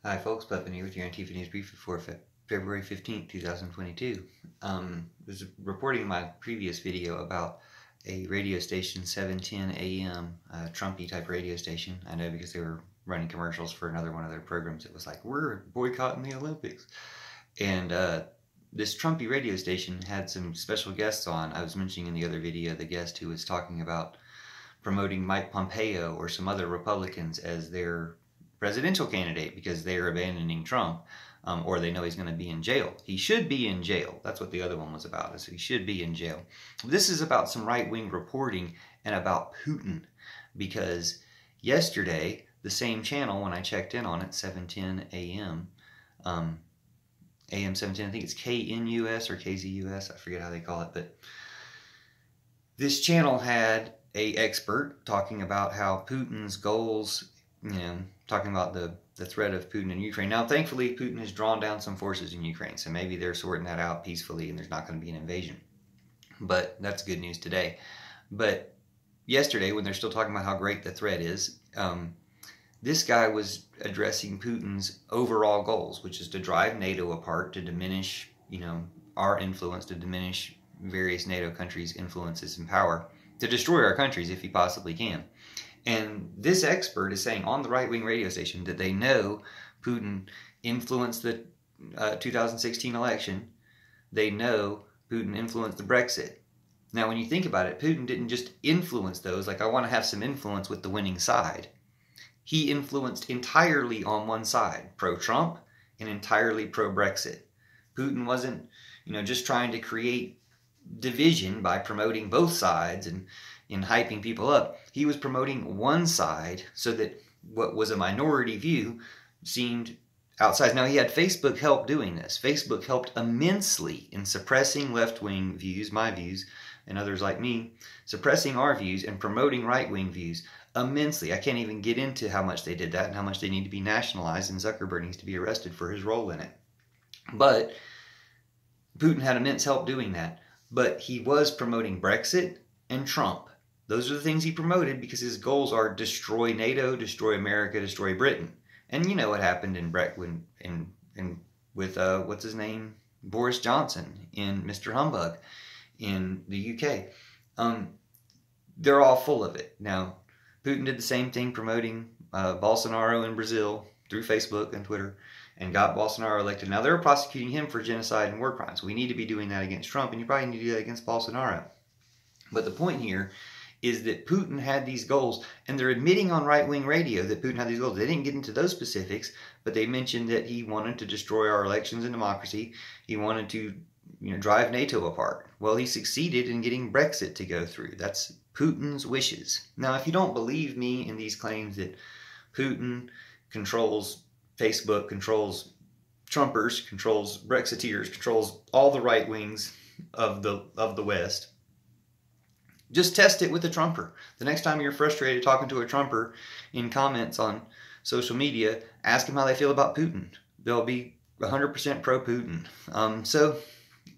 Hi folks, Puffin here with your Antifa News Briefa for February 15th, 2022. Was reporting in my previous video about a radio station, 710 AM, Trumpy type radio station. I know because they were running commercials for another one of their programs. It was like, we're boycotting the Olympics. And this Trumpy radio station had some special guests on. I was mentioning in the other video the guest who was talking about promoting Mike Pompeo or some other Republicans as their presidential candidate because they're abandoning Trump, or they know he's going to be in jail. He should be in jail. That's what the other one was about, is he should be in jail. This is about some right-wing reporting and about Putin, because yesterday, the same channel, when I checked in on it, 710 AM, AM 710, I think it's KNUS or KZUS, I forget how they call it, but this channel had a expert talking about how Putin's goals, talking about the threat of Putin in Ukraine. Now, thankfully, Putin has drawn down some forces in Ukraine, so maybe they're sorting that out peacefully and there's not going to be an invasion. But that's good news today. But yesterday, when they're still talking about how great the threat is, this guy was addressing Putin's overall goals, which is to drive NATO apart, to diminish, our influence, to diminish various NATO countries' influences and power, to destroy our countries if he possibly can. And this expert is saying on the right-wing radio station that they know Putin influenced the 2016 election. They know Putin influenced the Brexit. Now, when you think about it, Putin didn't just influence those, like I want to have some influence with the winning side. He influenced entirely on one side, pro-Trump and entirely pro-Brexit. Putin wasn't, just trying to create division by promoting both sides and hyping people up. He was promoting one side so that what was a minority view seemed outside. Now, he had Facebook help doing this. Facebook helped immensely in suppressing left-wing views, my views, and others like me, suppressing our views and promoting right-wing views immensely. I can't even get into how much they did that and how much they need to be nationalized, and Zuckerberg needs to be arrested for his role in it. But Putin had immense help doing that. But he was promoting Brexit and Trump. Those are the things he promoted because his goals are destroy NATO, destroy America, destroy Britain. And you know what happened in with what's his name, Boris Johnson in Mr. Humbug in the UK. They're all full of it. Now, Putin did the same thing promoting Bolsonaro in Brazil through Facebook and Twitter, and got Bolsonaro elected. Now, they're prosecuting him for genocide and war crimes. We need to be doing that against Trump, and you probably need to do that against Bolsonaro. But the point here is that Putin had these goals, and they're admitting on right-wing radio that Putin had these goals. They didn't get into those specifics, but they mentioned that he wanted to destroy our elections and democracy. He wanted to drive NATO apart. Well, he succeeded in getting Brexit to go through. That's Putin's wishes. Now, if you don't believe me in these claims that Putin controls Facebook, controls Trumpers, controls Brexiteers, controls all the right wings of the West, just test it with a Trumper. The next time you're frustrated talking to a Trumper in comments on social media, ask them how they feel about Putin. They'll be 100% pro-Putin. So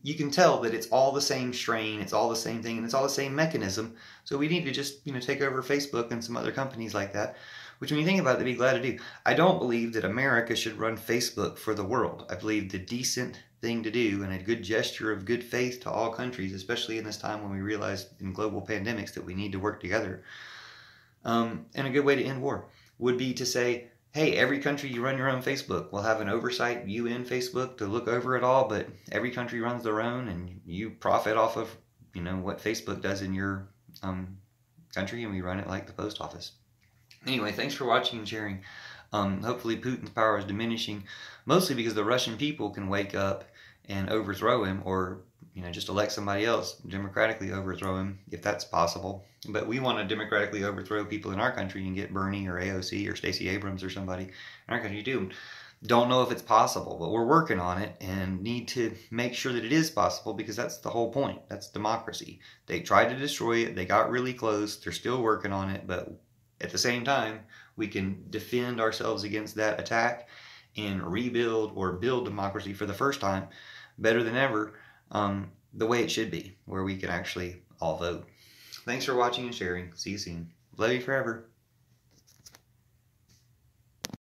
you can tell that it's all the same strain, it's all the same thing, and it's all the same mechanism. So we need to just take over Facebook and some other companies like that, which when you think about it, they'd be glad to do. I don't believe that America should run Facebook for the world. I believe the decent thing to do and a good gesture of good faith to all countries, especially in this time when we realize in global pandemics that we need to work together, and a good way to end war would be to say, hey, every country, you run your own Facebook. We'll have an oversight UN Facebook to look over it all, but every country runs their own, and you profit off of what Facebook does in your country, and we run it like the post office. Anyway, thanks for watching and sharing. Hopefully Putin's power is diminishing, mostly because the Russian people can wake up and overthrow him, or just elect somebody else, democratically overthrow him, if that's possible. But we want to democratically overthrow people in our country and get Bernie or AOC or Stacey Abrams or somebody in our country to do. Don't know if it's possible, but we're working on it and need to make sure that it is possible, because that's the whole point. That's democracy. They tried to destroy it. They got really close. They're still working on it, but at the same time, we can defend ourselves against that attack and rebuild or build democracy for the first time better than ever, the way it should be, where we can actually all vote. Thanks for watching and sharing. See you soon. Love you forever.